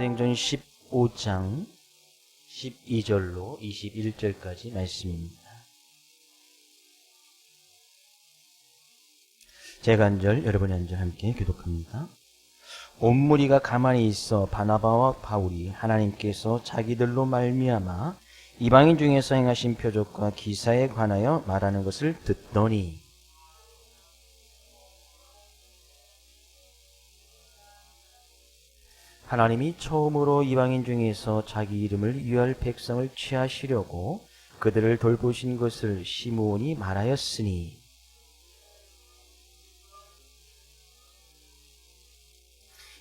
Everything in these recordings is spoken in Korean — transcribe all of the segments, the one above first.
사도행전 15장 12절로 21절까지 말씀입니다. 제가 한 절, 여러분이 한 절 함께 교독합니다. 온 무리가 가만히 있어 바나바와 바울이 하나님께서 자기들로 말미암아 이방인 중에서 행하신 표적과 기사에 관하여 말하는 것을 듣더니 하나님이 처음으로 이방인 중에서 자기 이름을 위할 백성을 취하시려고 그들을 돌보신 것을 시므온이 말하였으니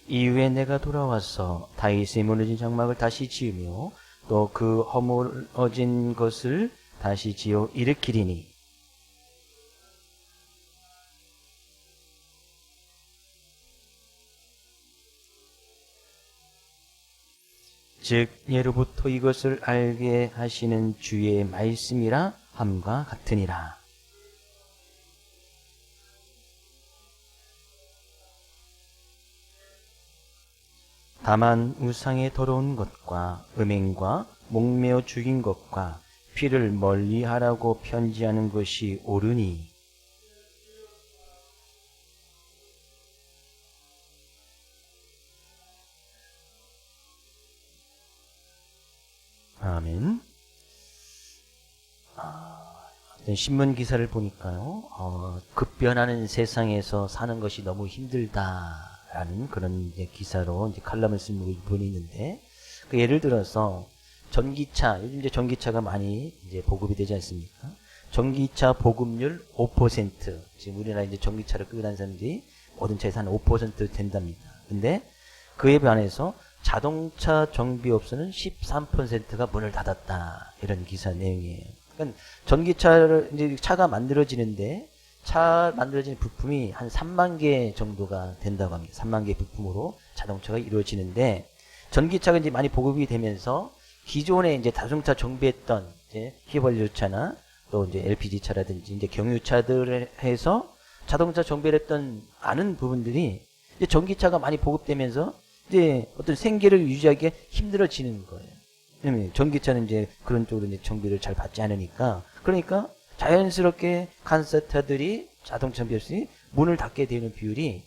이후에 내가 돌아와서 다윗의 무너진 장막을 다시 지으며 또 그 허물어진 것을 다시 지어 일으키리니 즉 예로부터 이것을 알게 하시는 주의 말씀이라 함과 같으니라. 다만 우상의 더러운 것과 음행과 목매어 죽인 것과 피를 멀리하라고 편지하는 것이 옳으니 아멘. 어떤 신문 기사를 보니까요, 급변하는 세상에서 사는 것이 너무 힘들다라는 그런 이제 기사로 이제 칼럼을 쓴 분이 있는데, 그 예를 들어서 전기차, 요즘 이제 전기차가 많이 이제 보급이 되지 않습니까? 전기차 보급률 5%, 지금 우리나라 이제 전기차를 끌고 다니는 사람들이 모든 차에서 한 5% 된답니다. 근데 그에 반해서 자동차 정비업소는 13%가 문을 닫았다. 이런 기사 내용이에요. 그러니까 전기차를, 이제 차가 만들어지는데, 차 만들어지는 부품이 한 3만 개 정도가 된다고 합니다. 3만 개 부품으로 자동차가 이루어지는데, 전기차가 이제 많이 보급이 되면서, 기존에 이제 자동차 정비했던, 이제 휘발유차나, 또 이제 LPG차라든지, 이제 경유차들을 해서 자동차 정비를 했던 아는 부분들이, 이제 전기차가 많이 보급되면서, 이제 어떤 생계를 유지하기가 힘들어지는 거예요. 왜냐면 전기차는 이제 그런 쪽으로 이제 정비를 잘 받지 않으니까. 그러니까 자연스럽게 칸센터들이 자동차 정비업소들이 문을 닫게 되는 비율이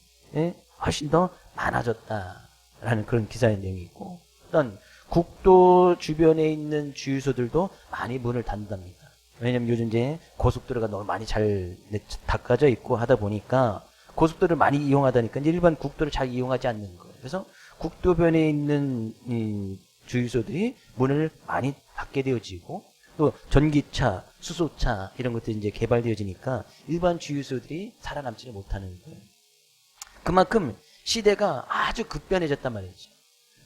훨씬 더 많아졌다라는 그런 기사의 내용이 있고, 어떤 국도 주변에 있는 주유소들도 많이 문을 닫는답니다. 왜냐면 요즘 이제 고속도로가 너무 많이 잘 닦아져 있고 하다 보니까 고속도로를 많이 이용하다니까 이제 일반 국도를 잘 이용하지 않는 거예요. 그래서 국도변에 있는 이 주유소들이 문을 많이 닫게 되어지고, 또 전기차, 수소차 이런 것들이 이제 개발되어지니까 일반 주유소들이 살아남지를 못하는 거예요. 그만큼 시대가 아주 급변해졌단 말이죠.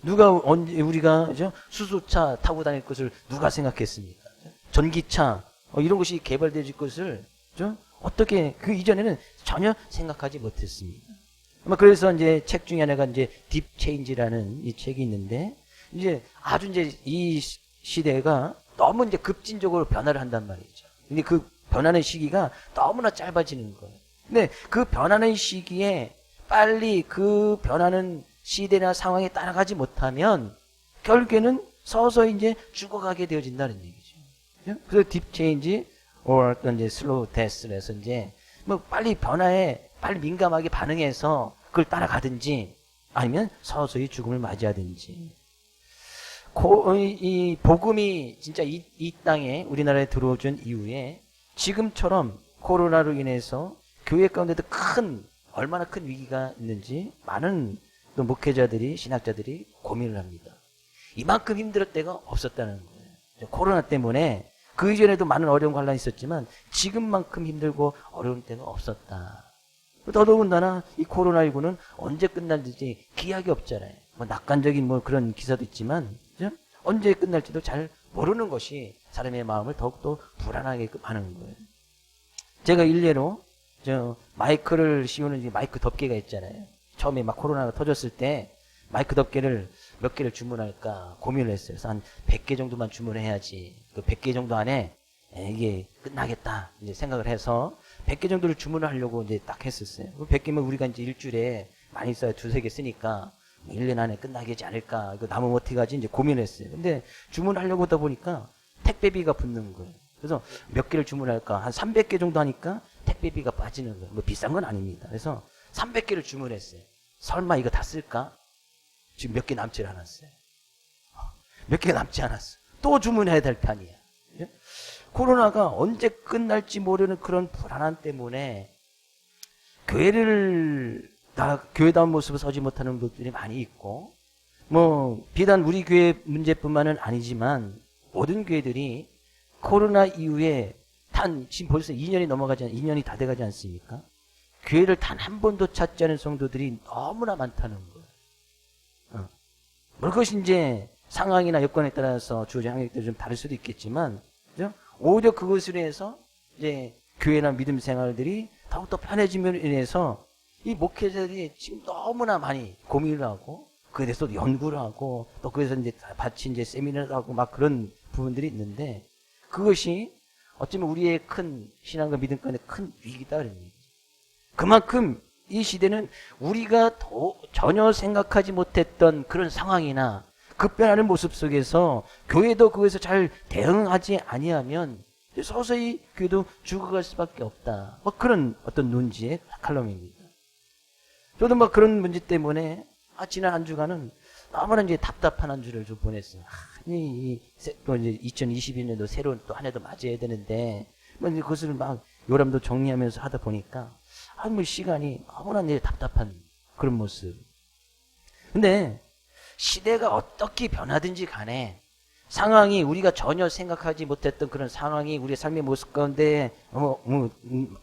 우리가 그죠? 수소차 타고 다닐 것을 누가 생각했습니까? 전기차 이런 것이 개발되어질 것을 그죠? 어떻게 그 이전에는 전혀 생각하지 못했습니다. 그래서 이제 책 중에 하나가 이제 딥 체인지라는 이 책이 있는데, 이제 아주 이제 이 시대가 너무 이제 급진적으로 변화를 한단 말이죠. 근데 그 변하는 시기가 너무나 짧아지는 거예요. 근데 그 변하는 시기에 빨리 그 변하는 시대나 상황에 따라가지 못하면 결국에는 서서히 이제 죽어가게 되어진다는 얘기죠. 그래서 딥 체인지, 어떤 이제 슬로우 데스를 해서 이제 뭐 빨리 변화에 빨리 민감하게 반응해서 그걸 따라가든지 아니면 서서히 죽음을 맞이하든지. 이 복음이 진짜 이 땅에 우리나라에 들어오준 이후에 지금처럼 코로나로 인해서 교회 가운데도 얼마나 큰 위기가 있는지 많은 또 목회자들이, 신학자들이 고민을 합니다. 이만큼 힘들었을 때가 없었다는 거예요. 코로나 때문에 그 이전에도 많은 어려운 관란이 있었지만 지금만큼 힘들고 어려운 때가 없었다. 더더군다나 이 코로나19는 언제 끝날지 기약이 없잖아요. 뭐 낙관적인 뭐 그런 기사도 있지만, 그죠? 언제 끝날지도 잘 모르는 것이 사람의 마음을 더욱더 불안하게 하는 거예요. 제가 일례로 마이크를 씌우는 마이크 덮개가 있잖아요. 처음에 막 코로나가 터졌을 때 마이크 덮개를 몇 개를 주문할까 고민을 했어요. 그래서 한 100개 정도만 주문해야지. 그 100개 정도 안에 이게 끝나겠다 이제 생각을 해서 100개 정도를 주문을 하려고 이제 딱 했었어요. 100개면 우리가 이제 일주일에 많이 써야 2-3개 쓰니까 1년 안에 끝나게 하지 않을까. 이거 나면 어떻게 하지? 이제 고민했어요. 근데 주문하려고 하다 보니까 택배비가 붙는 거예요. 그래서 몇 개를 주문할까? 한 300개 정도 하니까 택배비가 빠지는 거예요. 뭐 비싼 건 아닙니다. 그래서 300개를 주문했어요. 설마 이거 다 쓸까? 지금 몇 개 남지 않았어요. 몇 개 남지 않았어. 또 주문해야 될 판이야. 코로나가 언제 끝날지 모르는 그런 불안함 때문에 교회다운 모습을 서지 못하는 분들이 많이 있고, 뭐 비단 우리 교회 문제뿐만은 아니지만 모든 교회들이 코로나 이후에 지금 벌써 2년이 다 돼가지 않습니까? 교회를 단 한 번도 찾지 않은 성도들이 너무나 많다는 거예요. 그것이 이제 상황이나 여건에 따라서 주어진 환경이 좀 다를 수도 있겠지만, 그죠? 오히려 그것으로 해서 이제 교회나 믿음 생활들이 더욱더 편해짐으로 인해서 이 목회자들이 지금 너무나 많이 고민을 하고, 그에 대해서 연구를 하고, 또 그래서 이제 같이 이제 세미나를 하고 막 그런 부분들이 있는데, 그것이 어쩌면 우리의 큰 신앙과 믿음 간의 큰 위기다 그런 얘기죠. 그만큼 이 시대는 우리가 전혀 생각하지 못했던 그런 상황이나 급변하는 모습 속에서 교회도 그것에서 잘 대응하지 아니하면 서서히 교회도 죽어갈 수밖에 없다. 뭐 그런 어떤 논지의 칼럼입니다. 저도 막 그런 문제 때문에 지난 한 주간은 너무나 이제 답답한 한 주를 좀 보냈어요. 또 이제 2022년도 새로운 또 한 해도 맞이해야 되는데, 뭐 이제 그것을 막 요람도 정리하면서 하다 보니까, 뭐 시간이 너무나 이제 답답한 그런 모습. 근데 시대가 어떻게 변하든지 간에 상황이 우리가 전혀 생각하지 못했던 그런 상황이 우리의 삶의 모습 가운데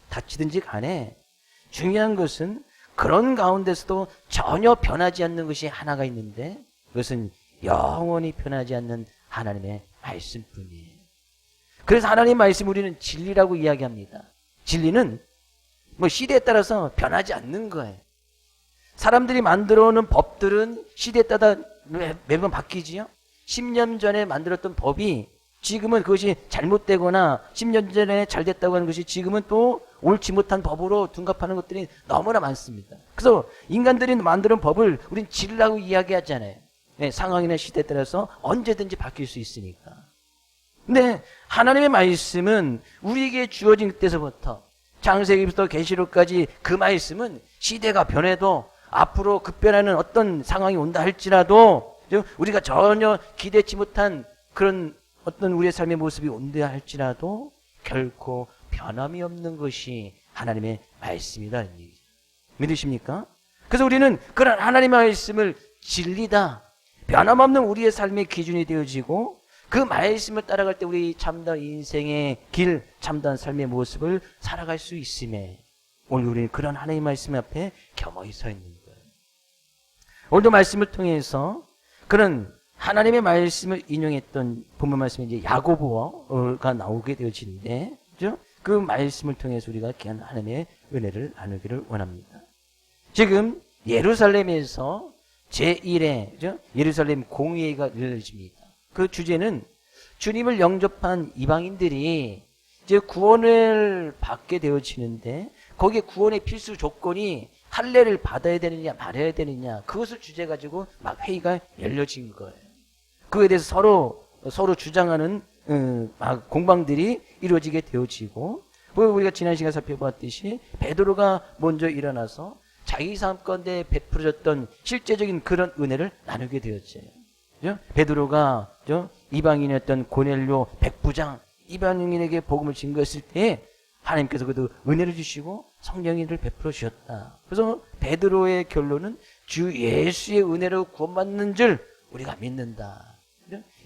닥치든지 간에 중요한 것은 그런 가운데서도 전혀 변하지 않는 것이 하나가 있는데 그것은 영원히 변하지 않는 하나님의 말씀뿐이에요. 그래서 하나님의 말씀 우리는 진리라고 이야기합니다. 진리는 뭐 시대에 따라서 변하지 않는 거예요. 사람들이 만들어 오는 법들은 시대에 따라 매번 바뀌지요. 10년 전에 만들었던 법이 지금은 그것이 잘못되거나 10년 전에 잘 됐다고 하는 것이 지금은 또 옳지 못한 법으로 둔갑하는 것들이 너무나 많습니다. 그래서 인간들이 만드는 법을 우린 진리라고 이야기하잖아요. 네, 상황이나 시대에 따라서 언제든지 바뀔 수 있으니까. 근데 하나님의 말씀은 우리에게 주어진 때서부터 창세기부터 계시록까지 그 말씀은 시대가 변해도 앞으로 급변하는 어떤 상황이 온다 할지라도 우리가 전혀 기대치 못한 그런 어떤 우리의 삶의 모습이 온다 할지라도 결코 변함이 없는 것이 하나님의 말씀이다. 믿으십니까? 그래서 우리는 그런 하나님의 말씀을 진리다, 변함없는 우리의 삶의 기준이 되어지고 그 말씀을 따라갈 때 우리 참다운 인생의 길, 참다운 삶의 모습을 살아갈 수 있음에 오늘 우리는 그런 하나님의 말씀 앞에 겸허히 서 있는 거예요. 오늘도 말씀을 통해서 그런 하나님의 말씀을 인용했던 본문 말씀이 이제 야고보가 나오게 되어지는데, 그죠? 그 말씀을 통해서 우리가 귀한 하나님의 은혜를 나누기를 원합니다. 지금 예루살렘에서 제1회, 그죠? 예루살렘 공의회가 이루어집니다. 그 주제는 주님을 영접한 이방인들이 이제 구원을 받게 되어지는데 거기에 구원의 필수 조건이 할례를 받아야 되느냐 말아야 되느냐 그것을 주제 가지고 막 회의가 열려진 거예요. 그에 대해서 서로 주장하는 막 공방들이 이루어지게 되어지고 우리가 지난 시간에 살펴봤듯이 베드로가 먼저 일어나서 자기 삶 가운데 베풀어졌던 실제적인 그런 은혜를 나누게 되었어요. 베드로가 이방인이었던 고넬료 백부장 이방인에게 복음을 증거했을 때 하나님께서 그도 은혜를 주시고 성령님을 베풀어 주셨다. 그래서 베드로의 결론은 주 예수의 은혜로 구원받는 줄 우리가 믿는다.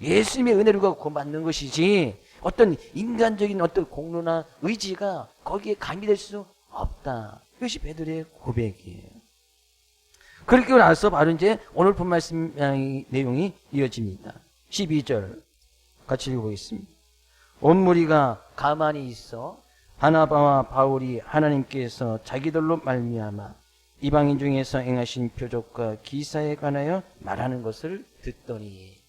예수님의 은혜로 구원받는 것이지 어떤 인간적인 어떤 공로나 의지가 거기에 가미될 수 없다. 이것이 베드로의 고백이에요. 그렇게 나서 바로 이제 오늘 본 말씀 내용이 이어집니다. 12절 같이 읽어보겠습니다. 온 무리가 가만히 있어 바나바와 바울이 하나님께서 자기들로 말미암아 이방인 중에서 행하신 표적과 기사에 관하여 말하는 것을 듣더니,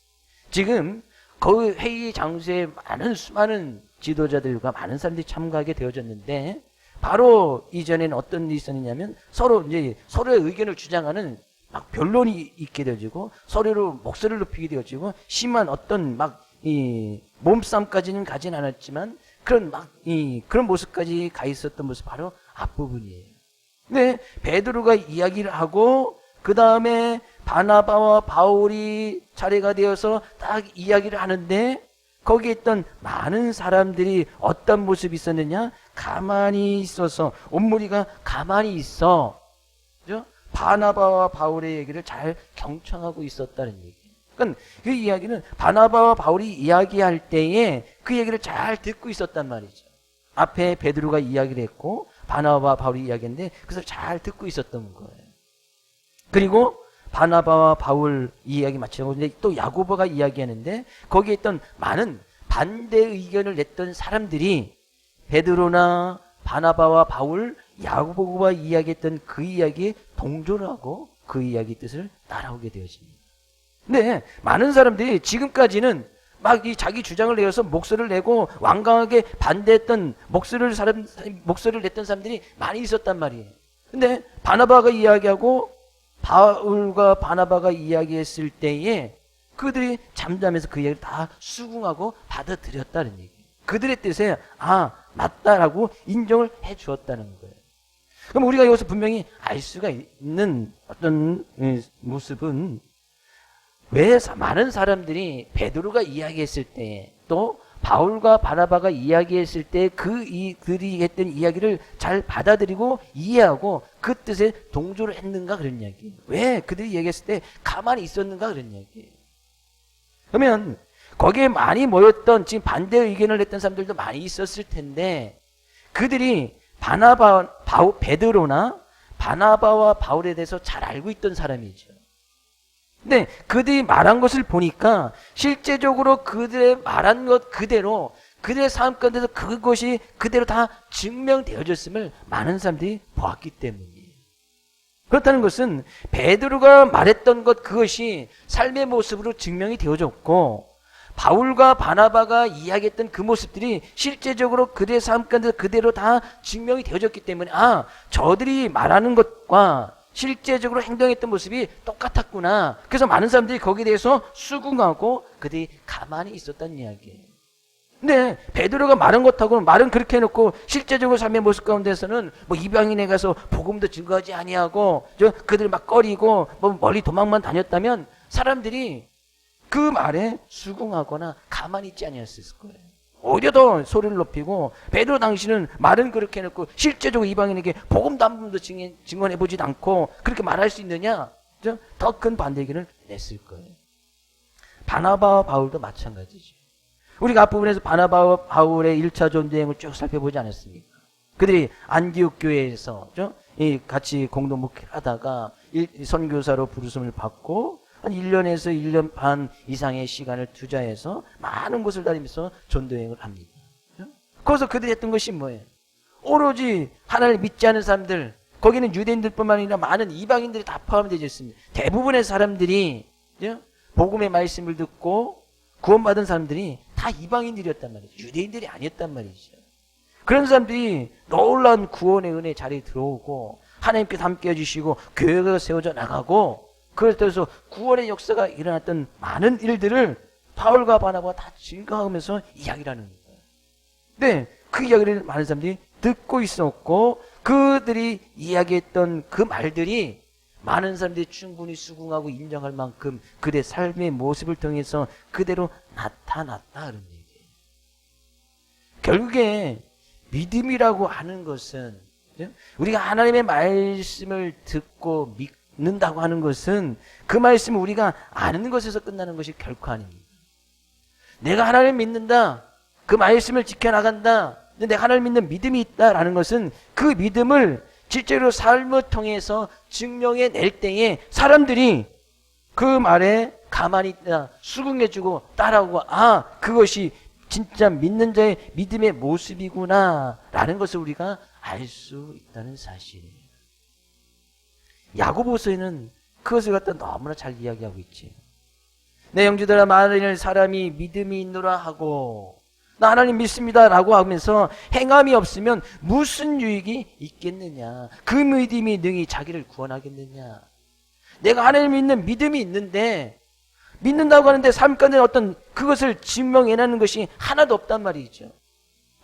지금 그 회의 장소에 수많은 지도자들과 많은 사람들이 참가하게 되어졌는데 바로 이전에는 어떤 일이 있었느냐면 서로의 의견을 주장하는 막 변론이 있게 되어지고 서로로 목소리를 높이게 되어지고 심한 어떤 막 이 몸싸움까지는 가진 않았지만 그런 막 이 그런 모습까지 가 있었던 모습 바로 앞부분이에요. 근데 베드로가 이야기를 하고 그 다음에 바나바와 바울이 차례가 되어서 딱 이야기를 하는데 거기에 있던 많은 사람들이 어떤 모습이 있었느냐? 가만히 있어서 온 무리가 가만히 있어. 그죠? 바나바와 바울의 얘기를 잘 경청하고 있었다는 얘기. 그러니까 그 이야기는 바나바와 바울이 이야기할 때에 그 얘기를 잘 듣고 있었단 말이죠. 앞에 베드로가 이야기를 했고 바나바와 바울이 이야기했는데 그것을 잘 듣고 있었던 거예요. 그리고 바나바와 바울 이야기 마치고 이제 또 야고보가 이야기하는데 거기에 있던 많은 반대 의견을 냈던 사람들이 베드로나 바나바와 바울, 야고보가 이야기했던 그 이야기에 동조를 하고 그 이야기 뜻을 따라오게 되어집니다. 근데 많은 사람들이 지금까지는 막 이 자기 주장을 내어서 목소리를 내고 완강하게 반대했던 목소리를 냈던 사람들이 많이 있었단 말이에요. 근데 바나바가 이야기하고 바울과 바나바가 이야기했을 때에 그들이 잠잠해서 그 이야기를 다 수긍하고 받아들였다는 얘기예요. 그들의 뜻에 맞다라고 인정을 해 주었다는 거예요. 그럼 우리가 여기서 분명히 알 수가 있는 어떤 모습은 왜 많은 사람들이 베드로가 이야기했을 때 또 바울과 바나바가 이야기했을 때 그들이 했던 이야기를 잘 받아들이고 이해하고 그 뜻에 동조를 했는가 그런 이야기예요. 왜 그들이 얘기했을 때 가만히 있었는가 그런 이야기예요. 그러면 거기에 많이 모였던 지금 반대 의견을 냈던 사람들도 많이 있었을 텐데 그들이 베드로나 바나바와 바울에 대해서 잘 알고 있던 사람이죠. 근데 그들이 말한 것을 보니까 실제적으로 그들의 말한 것 그대로 그들의 삶 가운데서 그것이 그대로 다 증명되어졌음을 많은 사람들이 보았기 때문이에요. 그렇다는 것은 베드로가 말했던 것 그것이 삶의 모습으로 증명이 되어졌고 바울과 바나바가 이야기했던 그 모습들이 실제적으로 그들의 삶 가운데 그대로 다 증명이 되어졌기 때문에 저들이 말하는 것과 실제적으로 행동했던 모습이 똑같았구나. 그래서 많은 사람들이 거기에 대해서 수긍하고 그들이 가만히 있었다는 이야기예요. 근데 베드로가 말한 것하고는 말은 그렇게 해놓고 실제적으로 삶의 모습 가운데서는 뭐 이방인에 가서 복음도 증거하지 아니하고 그들 막 꺼리고 뭐 멀리 도망만 다녔다면 사람들이 그 말에 수긍하거나 가만히 있지 아니었을 거예요. 오히려 더 소리를 높이고 베드로 당신은 말은 그렇게 해놓고 실제적으로 이방인에게 복음도 한 번도 증언해보지도 않고 그렇게 말할 수 있느냐? 더 큰 반대 의견을 냈을 거예요. 바나바와 바울도 마찬가지죠. 우리가 앞부분에서 바나바와 바울의 1차 전도여행을 쭉 살펴보지 않았습니까? 그들이 안디옥 교회에서 같이 공동 목회를 하다가 선교사로 부르심을 받고 한 1년에서 1년 반 이상의 시간을 투자해서 많은 곳을 다니면서 전도여행을 합니다. 거기서 그들이 했던 것이 뭐예요? 오로지 하나님을 믿지 않은 사람들, 거기는 유대인들뿐만 아니라 많은 이방인들이 다 포함되어 있습니다. 대부분의 사람들이 복음의 말씀을 듣고 구원받은 사람들이 다 이방인들이었단 말이죠. 유대인들이 아니었단 말이죠. 그런 사람들이 놀라운 구원의 은혜 자리에 들어오고 하나님께서 함께 해주시고 교회가 세워져 나가고 그래서 구원의 역사가 일어났던 많은 일들을 바울과 바나바가 다 증거하면서 이야기를 하는 거예요. 네, 그 이야기를 많은 사람들이 듣고 있었고 그들이 이야기했던 그 말들이 많은 사람들이 충분히 수긍하고 인정할 만큼 그들의 삶의 모습을 통해서 그대로 나타났다 그런 얘기예요. 결국에 믿음이라고 하는 것은 우리가 하나님의 말씀을 듣고 믿는다고 하는 것은 그 말씀을 우리가 아는 것에서 끝나는 것이 결코 아닙니다. 내가 하나님을 믿는다. 그 말씀을 지켜나간다. 내가 하나님을 믿는 믿음이 있다라는 것은 그 믿음을 실제로 삶을 통해서 증명해 낼 때에 사람들이 그 말에 가만히 있다 수긍해주고 따라오고 그것이 진짜 믿는 자의 믿음의 모습이구나 라는 것을 우리가 알 수 있다는 사실이에요. 야고보서에는 그것을 갖다 너무나 잘 이야기하고 있지. 내 형제들아 만일 사람이 믿음이 있노라 하고 나 하나님 믿습니다 라고 하면서 행함이 없으면 무슨 유익이 있겠느냐. 그 믿음이 능히 자기를 구원하겠느냐. 내가 하나님을 믿는 믿음이 있는데 믿는다고 하는데 삶 가운데 어떤 그것을 증명해내는 것이 하나도 없단 말이죠.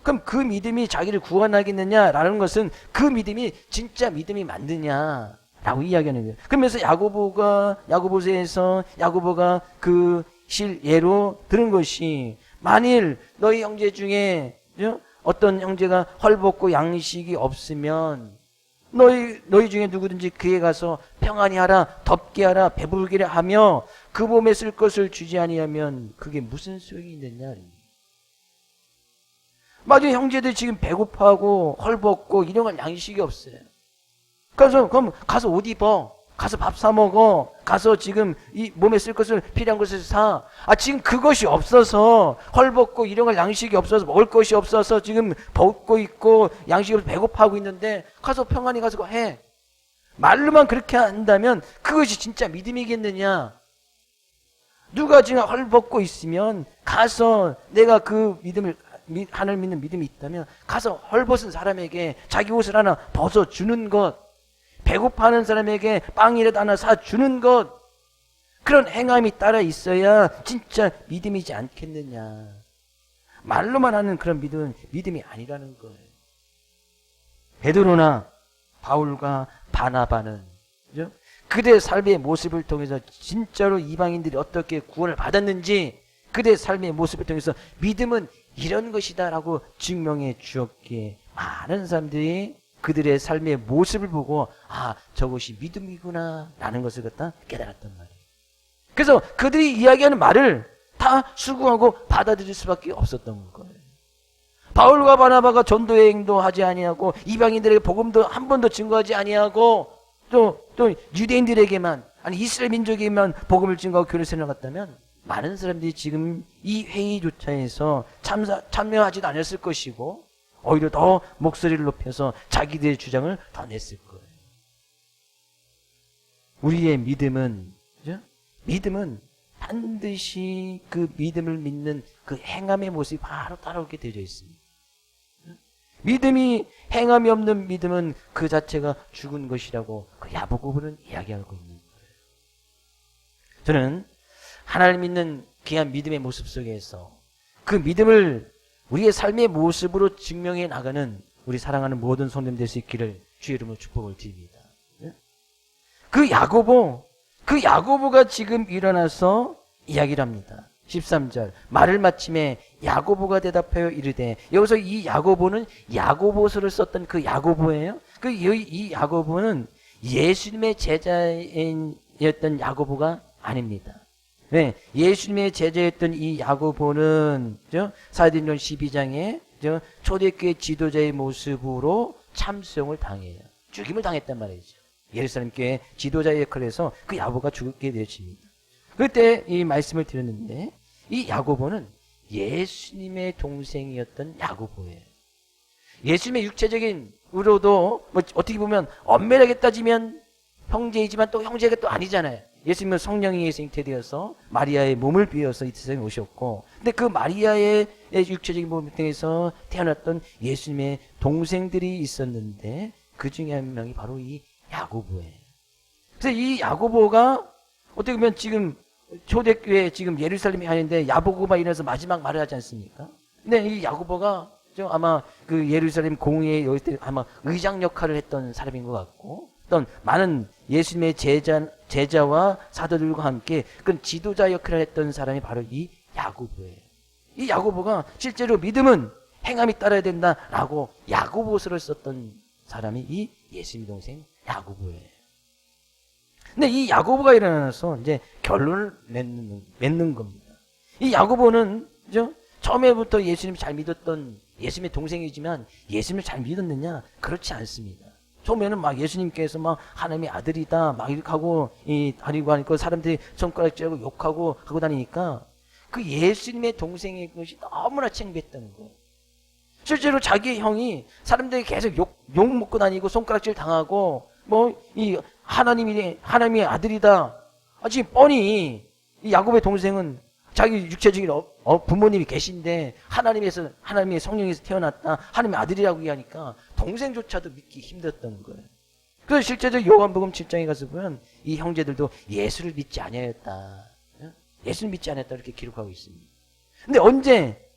그럼 그 믿음이 자기를 구원하겠느냐라는 것은 그 믿음이 진짜 믿음이 맞느냐라고 이야기하는 거예요. 그러면서 야고보서에서 야고보가 그 실예로 들은 것이 만일 너희 형제 중에 어떤 형제가 헐벗고 양식이 없으면 너희 중에 누구든지 그에 가서 평안히 하라, 덥게 하라, 배부르게 하며 그 몸에 쓸 것을 주지 아니하면 그게 무슨 소용이 있느냐. 맞아요. 형제들 지금 배고파하고 헐벗고 이런 건 양식이 없어요. 그럼 가서 옷 입어. 가서 밥 사 먹어. 가서 지금 이 몸에 쓸 것을 필요한 것을 사. 지금 그것이 없어서 헐벗고 이런 걸 양식이 없어서 먹을 것이 없어서 지금 벗고 있고 양식이 없어서 배고파하고 있는데 가서 평안히 가서 해. 말로만 그렇게 한다면 그것이 진짜 믿음이겠느냐? 누가 지금 헐벗고 있으면 가서 내가 그 믿음을 하나님 믿는 믿음이 있다면 가서 헐벗은 사람에게 자기 옷을 하나 벗어주는 것, 배고파하는 사람에게 빵이라도 하나 사주는 것, 그런 행함이 따라 있어야 진짜 믿음이지 않겠느냐. 말로만 하는 그런 믿음은 믿음이 아니라는 거예요. 베드로나 바울과 바나바는 그들의 삶의 모습을 통해서 진짜로 이방인들이 어떻게 구원을 받았는지 그들의 삶의 모습을 통해서 믿음은 이런 것이다라고 증명해 주었기에 많은 사람들이 그들의 삶의 모습을 보고 저것이 믿음이구나 라는 것을 갖다 깨달았단 말이에요. 그래서 그들이 이야기하는 말을 다 수긍하고 받아들일 수밖에 없었던 거예요. 바울과 바나바가 전도여행도 하지 아니하고 이방인들에게 복음도 한 번도 증거하지 아니하고 또 유대인들에게만 이스라엘 민족에게만 복음을 증거하고 교회를 세워갔다면 많은 사람들이 지금 이 회의조차에서 참여하지도 않았을 것이고 오히려 더 목소리를 높여서 자기들의 주장을 더 냈을 거예요. 우리의 믿음은 반드시 그 믿음을 믿는 그 행함의 모습이 바로 따라오게 되어 있습니다. 믿음이 행함이 없는 믿음은 그 자체가 죽은 것이라고 그 야고보는 이야기하고 있는 거예요. 저는 하나님 믿는 귀한 믿음의 모습 속에서 그 믿음을 우리의 삶의 모습으로 증명해 나가는 우리 사랑하는 모든 성도님 될 수 있기를 주의 이름으로 축복을 드립니다. 그 야고보가 지금 일어나서 이야기를 합니다. 13절 말을 마침에 야고보가 대답하여 이르되, 여기서 이 야고보는 야고보서를 썼던 그 야고보예요. 이 야고보는 예수님의 제자였던 야고보가 아닙니다. 네, 예수님의 제자였던 이 야고보는 사도행전 12장에 초대교회 지도자의 모습으로 참수형을 당해요. 죽임을 당했단 말이죠. 예루살렘 교회 지도자의 역할을 해서 그 야고보가 죽게 되어집니다. 그때 이 말씀을 드렸는데 이 야고보는 예수님의 동생이었던 야고보예요. 예수님의 육체적인 으로도 어떻게 보면 엄밀하게 따지면 형제이지만 또 형제가 또 아니잖아요. 예수님은 성령이 잉태되어서 마리아의 몸을 비워서 이 세상에 오셨고, 근데 그 마리아의 육체적인 몸을 통해서 태어났던 예수님의 동생들이 있었는데 그 중에 한 명이 바로 이 야고보예요. 그래서 이 야고보가 어떻게 보면 지금 초대교회 지금 예루살렘이 아닌데 야고보가 일어나서 마지막 말을 하지 않습니까? 근데 이 야고보가 아마 그 예루살렘 공회에 여기 때 아마 의장 역할을 했던 사람인 것 같고, 어떤 많은 예수님의 제자와 사도들과 함께 그 지도자 역할을 했던 사람이 바로 이 야고보예요. 이 야고보가 실제로 믿음은 행함이 따라야 된다라고 야고보서를 썼던 사람이 이 예수님 동생 야고보예요. 근데 이 야고보가 일어나서 이제 결론을 맺는 겁니다. 이 야고보는 처음에부터 예수님 잘 믿었던 예수님의 동생이지만 예수님을 잘 믿었느냐? 그렇지 않습니다. 처음에는 막 예수님께서 막 하나님의 아들이다 막 이렇게 하고 다니고 하니까 사람들이 손가락 쥐고 욕하고 하고 다니니까 그 예수님의 동생의 것이 너무나 창피했다는 거예요. 실제로 자기 형이 사람들이 계속 욕 먹고 다니고 손가락질 당하고 이 하나님의 아들이다. 지금 뻔히 이 야곱의 동생은 자기 육체적인 부모님이 계신데 하나님의 성령에서 태어났다. 하나님의 아들이라고 얘기하니까 동생조차도 믿기 힘들었던 거예요. 그래서 실제로 요한복음 7장에 가서 보면 이 형제들도 예수를 믿지 아니하였다. 예수를 믿지 않았다 이렇게 기록하고 있습니다. 근데 언제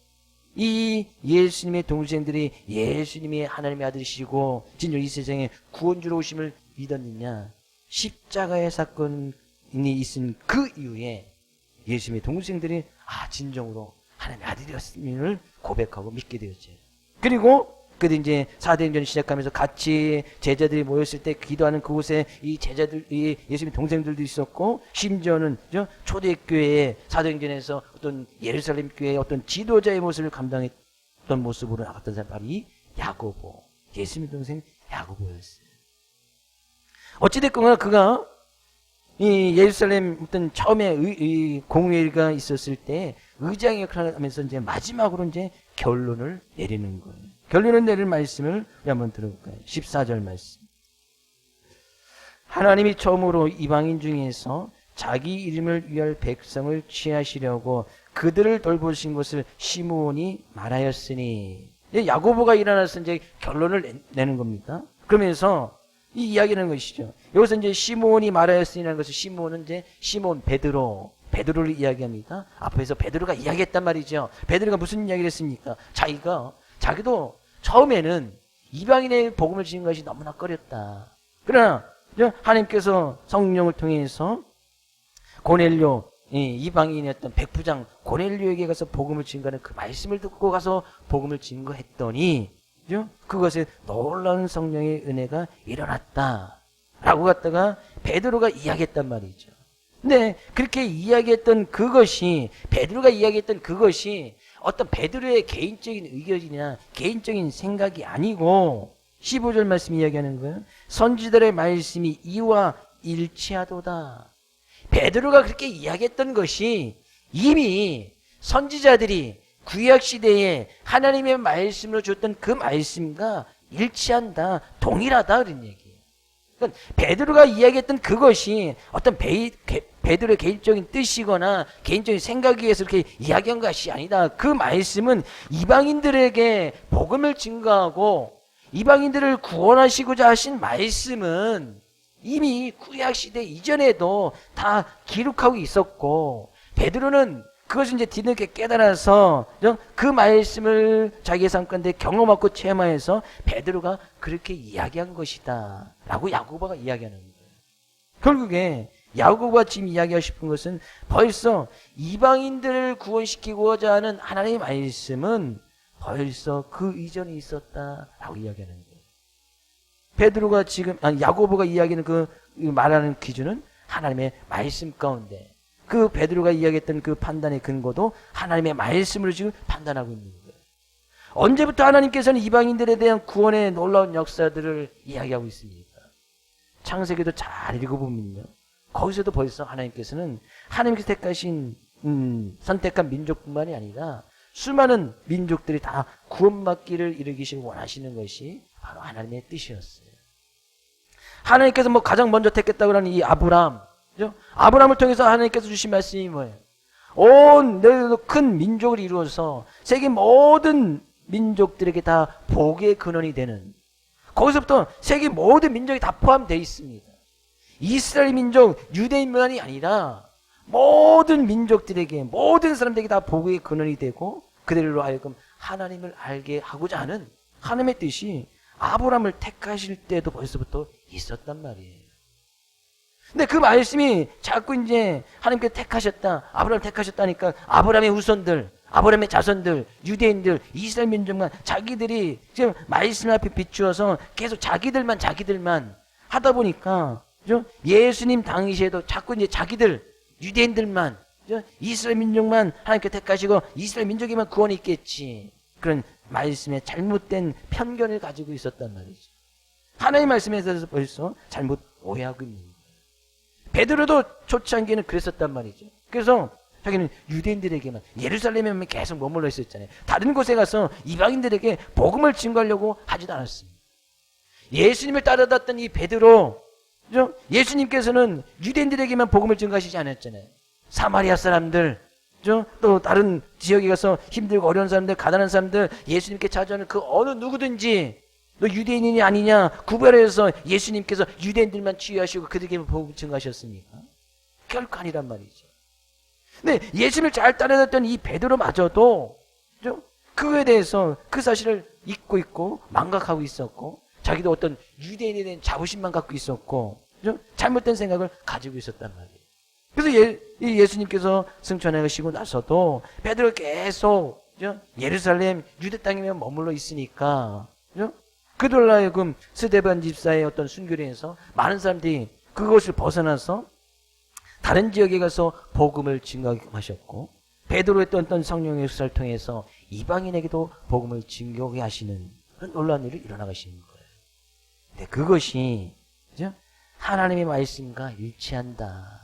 이 예수님의 동생들이 예수님이 하나님의 아들이시고 진정 이 세상에 구원주로 오심을 믿었느냐? 십자가의 사건이 있은 그 이후에 예수님의 동생들이 진정으로 하나님의 아들이었음을 고백하고 믿게 되었죠. 그리고 이제 사도행전 시작하면서 같이 제자들이 모였을 때 기도하는 그곳에 이 제자들, 이 예수님의 동생들도 있었고, 심지어는 초대교회에 사도행전에서 어떤 예루살렘 교회의 어떤 지도자의 모습을 감당했던 모습으로 나갔던 사람이 바로 이 야고보, 예수님의 동생 야고보였어요. 어찌됐거나 그가 이 예루살렘 어떤 처음에 이 공회가 있었을 때 의장 역할을 하면서 이제 마지막으로 이제 결론을 내리는 거예요. 결론을 내릴 말씀을 한번 들어볼까요? 14절 말씀. 하나님이 처음으로 이방인 중에서 자기 이름을 위할 백성을 취하시려고 그들을 돌보신 것을 시므온이 말하였으니, 야고보가 일어나서 이제 결론을 내는 겁니다. 그러면서 이 이야기하는 것이죠. 여기서 이제 시므온이 말하였으니라는 것은 시므온은 이제 시몬 베드로를 이야기합니다. 앞에서 베드로가 이야기했단 말이죠. 베드로가 무슨 이야기를 했습니까? 자기도 처음에는 이방인의 복음을 지은 것이 너무나 꺼렸다. 그러나 하나님께서 성령을 통해서 고넬료, 이방인이었던 백부장 고넬료에게 가서 복음을 증거하는 그 말씀을 듣고 가서 복음을 증거했더니 그것에 놀라운 성령의 은혜가 일어났다 라고 갖다가 베드로가 이야기했단 말이죠. 근데 그렇게 이야기했던 그것이, 베드로가 이야기했던 그것이 어떤 베드로의 개인적인 의견이나 개인적인 생각이 아니고 15절 말씀 이야기하는 거예요. 선지자들의 말씀이 이와 일치하도다. 베드로가 그렇게 이야기했던 것이 이미 선지자들이 구약시대에 하나님의 말씀으로 줬던 그 말씀과 일치한다, 동일하다 그런 얘기예요. 그러니까 베드로가 이야기했던 그것이 어떤 베드로의 개인적인 뜻이거나 개인적인 생각에 의해서 그렇게 이야기한 것이 아니다. 그 말씀은 이방인들에게 복음을 증거하고 이방인들을 구원하시고자 하신 말씀은 이미 구약시대 이전에도 다 기록하고 있었고, 베드로는 그것을 이제 뒤늦게 깨달아서 그 말씀을 자기의 삶 가운데 경험하고 체험해서 베드로가 그렇게 이야기한 것이다 라고 야고보가 이야기하는 거예요. 결국에 야고보가 지금 이야기하고 싶은 것은 벌써 이방인들을 구원시키고자 하는 하나님의 말씀은 벌써 그 이전에 있었다라고 이야기하는 거예요. 베드로가 지금 야고보가 이야기하는 그 말하는 기준은 하나님의 말씀 가운데, 그 베드로가 이야기했던 그 판단의 근거도 하나님의 말씀으로 지금 판단하고 있는 거예요. 언제부터 하나님께서는 이방인들에 대한 구원의 놀라운 역사들을 이야기하고 있습니까? 창세기도 잘 읽어보면요, 거기서도 벌써 하나님께서는 하나님께서 택하신 선택한 민족뿐만이 아니라 수많은 민족들이 다 구원받기를 이루기를 원하시는 것이 바로 하나님의 뜻이었어요. 하나님께서 가장 먼저 택했다고 하는 이 아브라함을 통해서 하나님께서 주신 말씀이 뭐예요? 온 큰 민족을 이루어서 세계 모든 민족들에게 다 복의 근원이 되는, 거기서부터 세계 모든 민족이 다 포함되어 있습니다. 이스라엘 민족, 유대인만이 아니라 모든 민족들에게, 모든 사람들에게 다 복의 근원이 되고 그들로 하여금 하나님을 알게 하고자 하는 하나님의 뜻이 아브라함을 택하실 때도 벌써부터 있었단 말이에요. 근데 그 말씀이 자꾸 이제 하나님께 택하셨다, 아브라함을 택하셨다니까 아브라함의 후손들, 아브라함의 자손들, 유대인들, 이스라엘 민족만 자기들이 지금 말씀 앞에 비추어서 계속 자기들만 하다 보니까 예수님 당시에도 자꾸 이제 자기들, 유대인들만, 이스라엘 민족만 하나님께 택하시고 이스라엘 민족에만 구원이 있겠지, 그런 말씀에 잘못된 편견을 가지고 있었단 말이죠. 하나님의 말씀에 대해서 벌써 잘못 오해하고 있는 거예요. 베드로도 초창기에는 그랬었단 말이죠. 그래서 자기는 유대인들에게만, 예루살렘에만 계속 머물러 있었잖아요. 다른 곳에 가서 이방인들에게 복음을 증거하려고 하지도 않았습니다. 예수님을 따라갔던 이 베드로, 예수님께서는 유대인들에게만 복음을 증거하시지 않았잖아요. 사마리아 사람들, 또 다른 지역에 가서 힘들고 어려운 사람들, 가난한 사람들, 예수님께 찾아오는 그 어느 누구든지 너 유대인이 아니냐? 구별해서 예수님께서 유대인들만 치유하시고 그들에게 복음 증가하셨습니까? 결코 아니란 말이죠. 근데 예수님을 잘 따라다녔던 이 베드로마저도 그거에 대해서 그 사실을 잊고 있고 망각하고 있었고 자기도 어떤 유대인에 대한 자부심만 갖고 있었고 잘못된 생각을 가지고 있었단 말이에요. 그래서 예수님께서 승천하시고 나서도 베드로가 계속 예루살렘 유대 땅에 머물러 있으니까 그들로 하여금 스데반 집사의 어떤 순교를 해서 많은 사람들이 그것을 벗어나서 다른 지역에 가서 복음을 증거하셨고 베드로의 어떤 성령의 역사를 통해서 이방인에게도 복음을 증거하게 하시는 그런 놀라운 일이 일어나가시는 거예요. 근데 그것이 하나님의 말씀과 일치한다.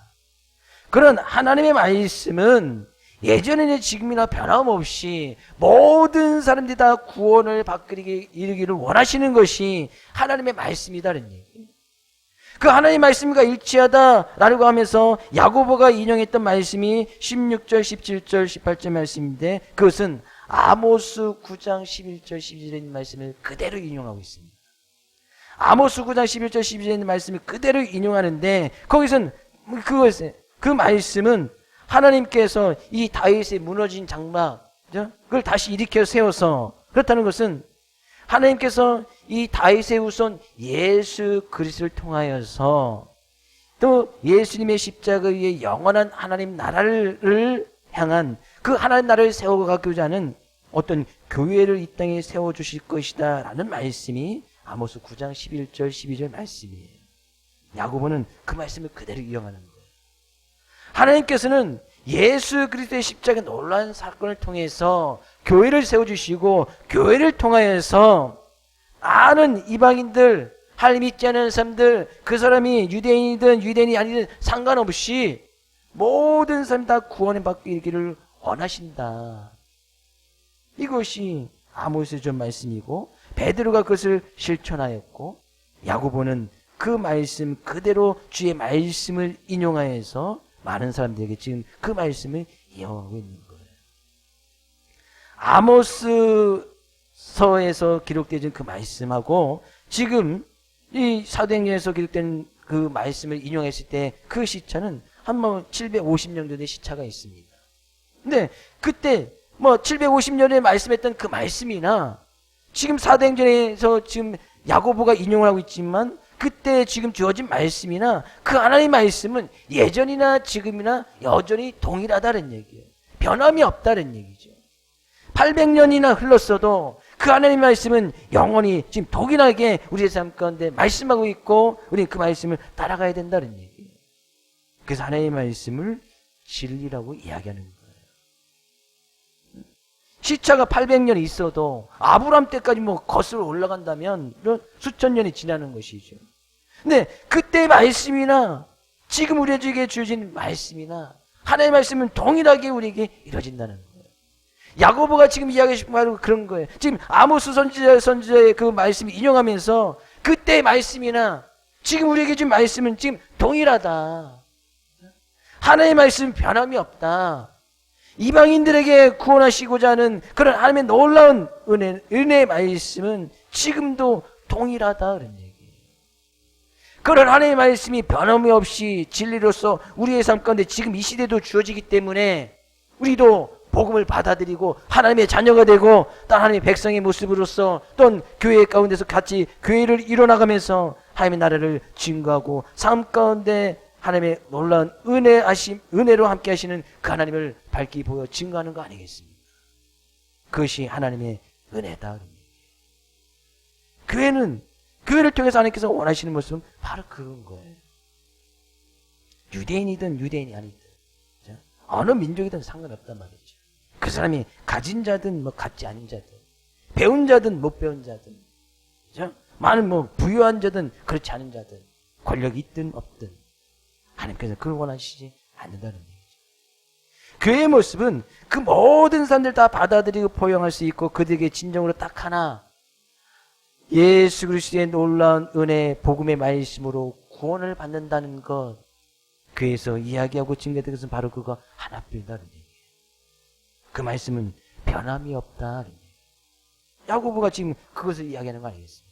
그런 하나님의 말씀은 예전이나 지금이나 변함없이 모든 사람들이 다 구원을 받기 이르기를 원하시는 것이 하나님의 말씀이다는 얘기예요. 그 하나님의 말씀과 일치하다라고 하면서 야고보가 인용했던 말씀이 16절, 17절, 18절 말씀인데 그것은 아모스 9장 11절, 12절에 있는 말씀을 그대로 인용하고 있습니다. 아모스 9장 11절, 12절에 있는 말씀을 그대로 인용하는데 거기서는 그 말씀은 하나님께서 이 다윗의 무너진 장막 그걸 다시 일으켜 세워서 그렇다는 것은 하나님께서 이 다윗의 후손 예수 그리스도를 통하여서 또 예수님의 십자가 위에 영원한 하나님 나라를 향한 그 하나님 나라를 세워가고자 하는 어떤 교회를 이 땅에 세워주실 것이다 라는 말씀이 아모스 9장 11절 12절 말씀이에요. 야고보는 그 말씀을 그대로 이용하는 거예요. 하나님께서는 예수 그리스도의 십자가 놀라운 사건을 통해서 교회를 세워주시고 교회를 통하여서 많은 이방인들, 하나님 믿지 않는 사람들, 그 사람이 유대인이든 유대인이 아니든 상관없이 모든 사람 다 구원을 받고 이르기를 원하신다. 이것이 아모스의 전 말씀이고 베드로가 그것을 실천하였고 야고보는 그 말씀 그대로 주의 말씀을 인용하여서 많은 사람들에게 지금 그 말씀을 이어가고 있는 거예요. 아모스서에서 기록되어진 그 말씀하고 지금 이 사도행전에서 기록된 그 말씀을 인용했을 때 그 시차는 한 750년 정도의 시차가 있습니다. 근데 그때 750년에 말씀했던 그 말씀이나 지금 사도행전에서 지금 야고보가 인용을 하고 있지만 그때 지금 주어진 말씀이나 그 하나님의 말씀은 예전이나 지금이나 여전히 동일하다는 얘기예요. 변함이 없다는 얘기죠. 800년이나 흘렀어도 그 하나님의 말씀은 영원히 지금 동일하게 우리의 삶 가운데 말씀하고 있고 우리는 그 말씀을 따라가야 된다는 얘기예요. 그래서 하나님의 말씀을 진리라고 이야기하는 거예요. 시차가 800년이 있어도 아브라함 때까지 거슬러 올라간다면 수천 년이 지나는 것이죠. 근데 그때의 말씀이나 지금 우리에게 주어진 말씀이나 하나님의 말씀은 동일하게 우리에게 이루어진다는 거예요. 야고보가 지금 이야기하고 싶은 바로 그런 거예요. 지금 아모스 선지자의 그 말씀을 인용하면서 그때의 말씀이나 지금 우리에게 준 말씀은 지금 동일하다. 하나님의 말씀은 변함이 없다. 이방인들에게 구원하시고자 하는 그런 하나님의 놀라운 은혜의 말씀은 지금도 동일하다 그런 얘기예요. 그런 하나님의 말씀이 변함이 없이 진리로서 우리의 삶 가운데 지금 이 시대도 주어지기 때문에 우리도 복음을 받아들이고 하나님의 자녀가 되고 또 하나님의 백성의 모습으로서 또 교회 가운데서 같이 교회를 이뤄나가면서 하나님의 나라를 증거하고 삶 가운데 하나님의 놀라운 은혜로 함께 하시는 그 하나님을 밝히 보여 증거하는 거 아니겠습니까? 그것이 하나님의 은혜다. 교회를 통해서 하나님께서 원하시는 모습은 바로 그런 거예요. 유대인이든 유대인이 아니든 어느 민족이든 상관없단 말이죠. 그 사람이 가진 자든 갖지 않은 자든 배운 자든 못 배운 자든 많은 부유한 자든 그렇지 않은 자든 권력이 있든 없든 하나님께서 그걸 원하시지 않는다는 얘기죠. 교회의 모습은 그 모든 사람들 다 받아들이고 포용할 수 있고 그들에게 진정으로 딱 하나 예수 그리스도의 놀라운 은혜 복음의 말씀으로 구원을 받는다는 것 교회에서 이야기하고 증거되는 것은 바로 그거 하나뿐이다는 얘기예요. 그 말씀은 변함이 없다. 야고보가 지금 그것을 이야기하는 거 아니겠습니까?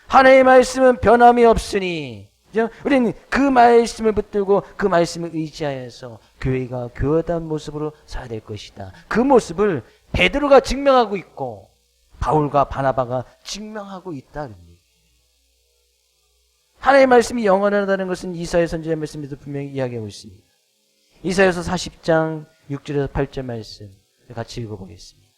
하나님의 말씀은 변함이 없으니, 그죠? 우리는 그 말씀을 붙들고 그 말씀을 의지하여서 교회가 교회다운 모습으로 살아야 될 것이다. 그 모습을 베드로가 증명하고 있고 바울과 바나바가 증명하고 있다. 하나님의 말씀이 영원하다는 것은 이사야 선지자의 말씀에도 분명히 이야기하고 있습니다. 이사야서 40장 6절에서 8절 말씀 같이 읽어보겠습니다.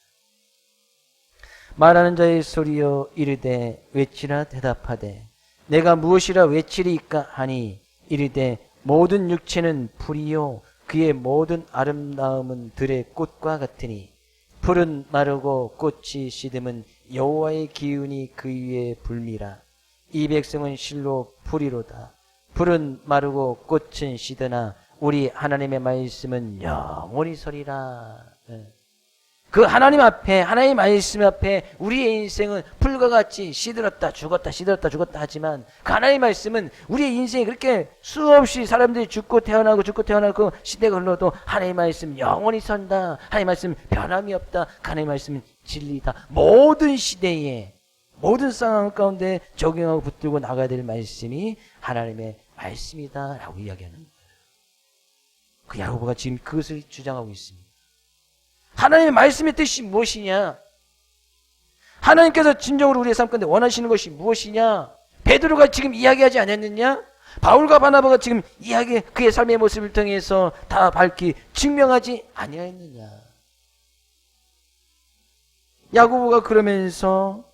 말하는 자의 소리여 이르되 외치라 대답하되 내가 무엇이라 외치리이까 하니 이르되 모든 육체는 풀이요 그의 모든 아름다움은 들의 꽃과 같으니 풀은 마르고 꽃이 시듬은 여호와의 기운이 그 위에 불미라. 이 백성은 실로 풀이로다. 풀은 마르고 꽃은 시드나 우리 하나님의 말씀은 영원히 서리라. 그 하나님 앞에, 하나님의 말씀 앞에 우리의 인생은 풀과 같이 시들었다 죽었다 시들었다 죽었다 하지만 그 하나님의 말씀은 우리의 인생이 그렇게 수없이 사람들이 죽고 태어나고 죽고 태어나고 시대가 흘러도 하나님의 말씀 영원히 선다. 하나님의 말씀 변함이 없다. 하나님의 말씀은 진리다. 모든 시대에 모든 상황 가운데 적용하고 붙들고 나가야 될 말씀이 하나님의 말씀이다 라고 이야기하는 거예요. 그 야고보가 지금 그것을 주장하고 있습니다. 하나님의 말씀의 뜻이 무엇이냐? 하나님께서 진정으로 우리의 삶 가운데 원하시는 것이 무엇이냐? 베드로가 지금 이야기하지 않았느냐? 바울과 바나바가 지금 이야기 그의 삶의 모습을 통해서 다 밝히 증명하지 아니하였느냐? 야고보가 그러면서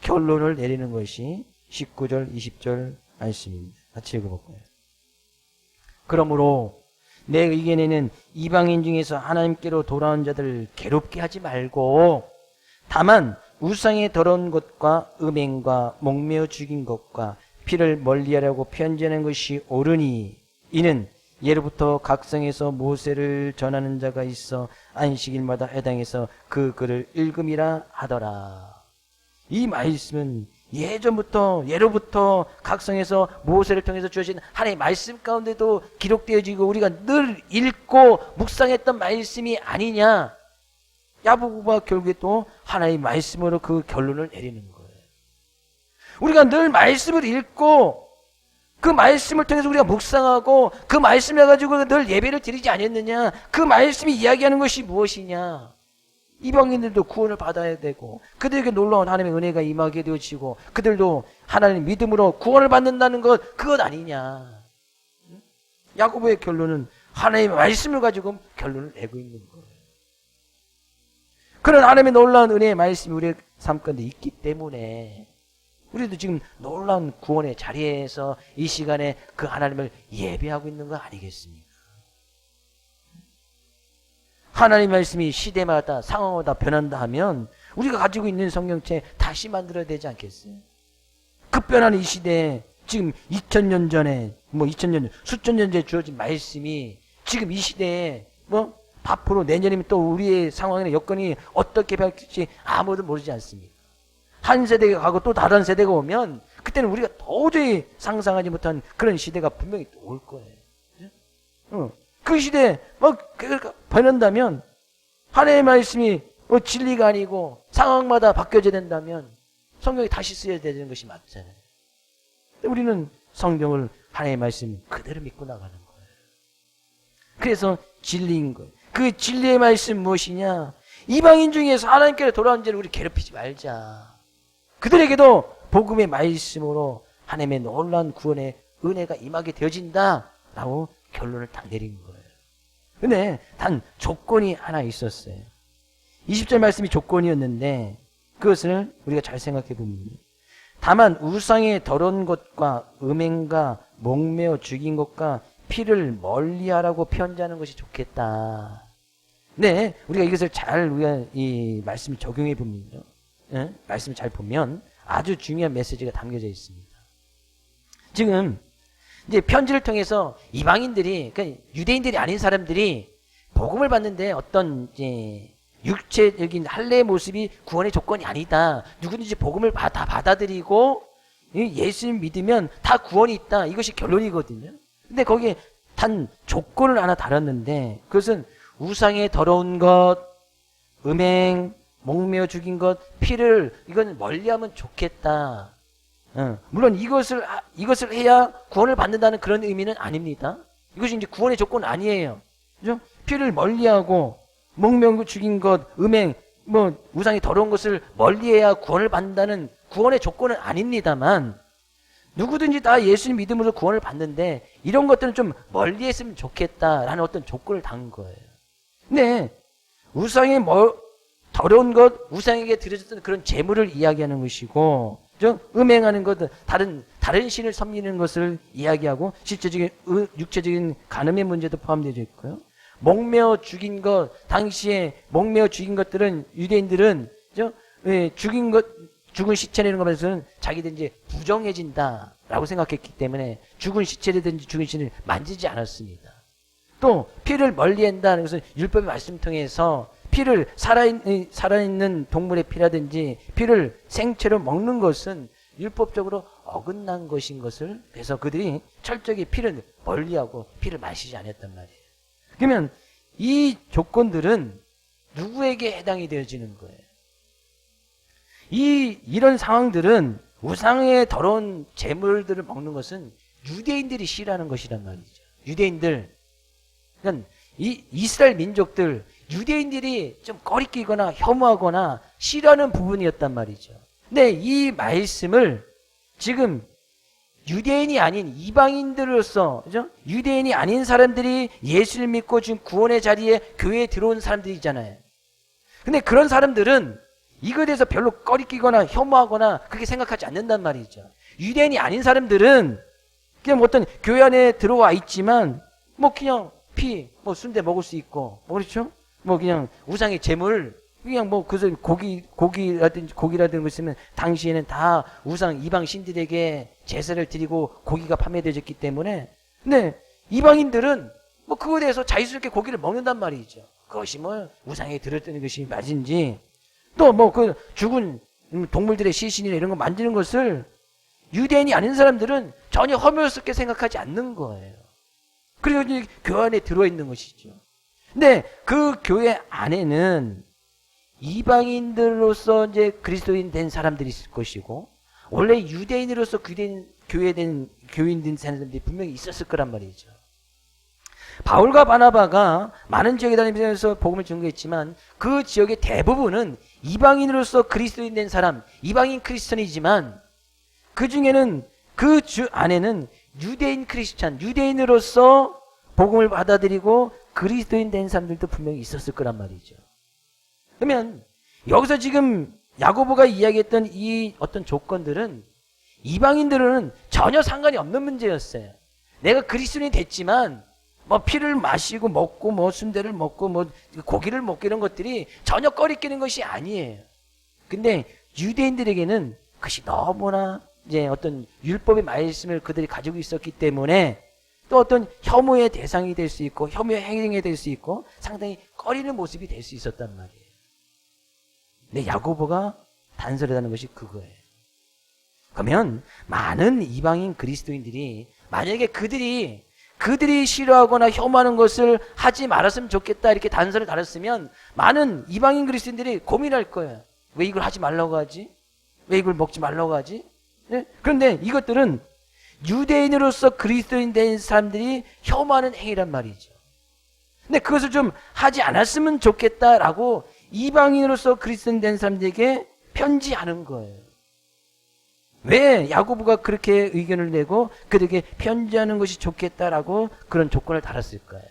결론을 내리는 것이 19절 20절 말씀입니다. 같이 읽어볼까요? 그러므로 내 의견에는 이방인 중에서 하나님께로 돌아온 자들을 괴롭게 하지 말고 다만 우상의 더러운 것과 음행과 목매어 죽인 것과 피를 멀리하려고 편지하는 것이 옳으니 이는 예로부터 각성에서 모세를 전하는 자가 있어 안식일마다 해당해서 그 글을 읽음이라 하더라. 이 말씀은 예로부터 각성에서 모세를 통해서 주어진 하나님의 말씀 가운데도 기록되어지고 우리가 늘 읽고 묵상했던 말씀이 아니냐. 야고보가 결국에 또 하나님의 말씀으로 그 결론을 내리는 거예요. 우리가 늘 말씀을 읽고 그 말씀을 통해서 우리가 묵상하고 그 말씀을 가지고 늘 예배를 드리지 않았느냐. 그 말씀이 이야기하는 것이 무엇이냐. 이방인들도 구원을 받아야 되고 그들에게 놀라운 하나님의 은혜가 임하게 되어지고 그들도 하나님 믿음으로 구원을 받는다는 것 그것 아니냐. 야고보의 결론은 하나님의 말씀을 가지고 결론을 내고 있는 거예요. 그런 하나님의 놀라운 은혜의 말씀이 우리의 삶 가운데 있기 때문에 우리도 지금 놀라운 구원의 자리에서 이 시간에 그 하나님을 예배하고 있는 거 아니겠습니까? 하나님의 말씀이 시대마다 상황마다 변한다 하면 우리가 가지고 있는 성경책 다시 만들어야 되지 않겠어요? 급변하는 이 시대에 지금 2000년 전에 2000년 전, 수천 년 전에 주어진 말씀이 지금 이 시대에 앞으로 내년이면 또 우리의 상황이나 여건이 어떻게 바뀔지 아무도 모르지 않습니까? 한 세대가 가고 또 다른 세대가 오면 그때는 우리가 도저히 상상하지 못한 그런 시대가 분명히 또 올 거예요. 그 시대에 변한다면 하나님의 말씀이 진리가 아니고 상황마다 바뀌어져야 된다면 성경이 다시 쓰여야 되는 것이 맞잖아요. 우리는 성경을 하나님의 말씀 그대로 믿고 나가는 거예요. 그래서 진리인 거예요. 그 진리의 말씀 무엇이냐? 이방인 중에서 하나님께로 돌아온 자를 우리 괴롭히지 말자. 그들에게도 복음의 말씀으로 하나님의 놀라운 구원의 은혜가 임하게 되어진다라고 결론을 딱 내린 거예요. 근데 단 조건이 하나 있었어요. 20절 말씀이 조건이었는데 그것을 우리가 잘 생각해 보면 다만 우상의 더러운 것과 음행과 목매어 죽인 것과 피를 멀리하라고 편지하는 것이 좋겠다. 네, 우리가 이것을 잘 우리가 이 말씀을 적용해 보면요, 말씀을 잘 보면 아주 중요한 메시지가 담겨져 있습니다. 지금 이제 편지를 통해서 이방인들이, 그러니까 유대인들이 아닌 사람들이 복음을 받는데 어떤 이제 육체적인 할례의 모습이 구원의 조건이 아니다. 누구든지 복음을 받아들이고 예수님 믿으면 다 구원이 있다. 이것이 결론이거든요. 근데 거기에 단 조건을 하나 달았는데 그것은 우상의 더러운 것, 음행, 목매어 죽인 것, 피를 이건 멀리하면 좋겠다. 물론 이것을 해야 구원을 받는다는 그런 의미는 아닙니다. 이것이 이제 구원의 조건은 아니에요. 그죠? 피를 멀리하고 목명 죽인 것, 음행, 우상이 더러운 것을 멀리해야 구원을 받는다는 구원의 조건은 아닙니다만, 누구든지 다 예수님 믿음으로 구원을 받는데 이런 것들은 좀 멀리했으면 좋겠다라는 어떤 조건을 단 거예요. 근데 우상의 더러운 것, 우상에게 드려졌던 그런 재물을 이야기하는 것이고, 음행하는 것은 다른 신을 섬기는 것을 이야기하고, 실제적인 육체적인 간음의 문제도 포함되어 있고요. 목매어 죽인 것, 당시에 목매어 죽인 것들은 유대인들은 죽은 시체라는 것에서는 자기들 이제 부정해진다라고 생각했기 때문에 죽은 시체라든지 죽은 신을 만지지 않았습니다. 또 피를 멀리한다는 것은 율법의 말씀 통해서 피를 살아있는 동물의 피라든지 피를 생채로 먹는 것은 율법적으로 어긋난 것인 것을, 그래서 그들이 철저히 피를 멀리하고 피를 마시지 않았단 말이에요. 그러면 이 조건들은 누구에게 해당이 되어지는 거예요? 이런 상황들은 우상의 더러운 재물들을 먹는 것은 유대인들이 싫어하는 것이란 말이죠. 유대인들, 그러니까 이 이스라엘 민족들, 유대인들이 좀 꺼리끼거나 혐오하거나 싫어하는 부분이었단 말이죠. 근데 이 말씀을 지금 유대인이 아닌 이방인들로서, 그죠? 유대인이 아닌 사람들이 예수를 믿고 지금 구원의 자리에 교회에 들어온 사람들이잖아요. 근데 그런 사람들은 이거에 대해서 별로 꺼리끼거나 혐오하거나 그렇게 생각하지 않는단 말이죠. 유대인이 아닌 사람들은 그냥 어떤 교회 안에 들어와 있지만 그냥 순대 먹을 수 있고 그렇죠? 그냥 우상의 재물, 그냥 그것을 고기라든지 있으면 당시에는 다 우상 이방 신들에게 제사를 드리고 고기가 판매되어졌기 때문에, 근데 이방인들은 그거에 대해서 자유스럽게 고기를 먹는단 말이죠. 그것이 우상에 들었다는 것이 맞은지, 또 그 죽은 동물들의 시신이나 이런 거 만지는 것을 유대인이 아닌 사람들은 전혀 혐오스럽게 생각하지 않는 거예요. 그리고 이제 교회 안에 들어있는 것이죠. 근데 그 교회 안에는 이방인들로서 이제 그리스도인 된 사람들이 있을 것이고, 원래 유대인으로서 교인 된 사람들이 분명히 있었을 거란 말이죠. 바울과 바나바가 많은 지역에 다니면서 복음을 전개했지만 그 지역의 대부분은 이방인으로서 그리스도인 된 사람, 이방인 크리스천이지만 그 중에는 그 주 안에는 유대인 크리스천, 유대인으로서 복음을 받아들이고 그리스도인 된 사람들도 분명히 있었을 거란 말이죠. 그러면 여기서 지금 야고보가 이야기했던 이 어떤 조건들은 이방인들은 전혀 상관이 없는 문제였어요. 내가 그리스도인이 됐지만 피를 마시고 먹고 순대를 먹고 고기를 먹고 이런 것들이 전혀 꺼리끼는 것이 아니에요. 근데 유대인들에게는 그것이 너무나 이제 어떤 율법의 말씀을 그들이 가지고 있었기 때문에 또 어떤 혐오의 대상이 될 수 있고 혐오의 행위가 될 수 있고 상당히 꺼리는 모습이 될 수 있었단 말이에요. 근데 야고보가 단서하는 것이 그거예요. 그러면 많은 이방인 그리스도인들이 만약에 그들이 싫어하거나 혐오하는 것을 하지 말았으면 좋겠다 이렇게 단서를 달았으면 많은 이방인 그리스도인들이 고민할 거예요. 왜 이걸 하지 말라고 하지? 왜 이걸 먹지 말라고 하지? 네? 그런데 이것들은 유대인으로서 그리스도인 된 사람들이 혐오하는 행위란 말이죠. 근데 그것을 좀 하지 않았으면 좋겠다라고 이방인으로서 그리스도인 된 사람들에게 편지하는 거예요. 왜 야고보가 그렇게 의견을 내고 그들에게 편지하는 것이 좋겠다라고 그런 조건을 달았을까요?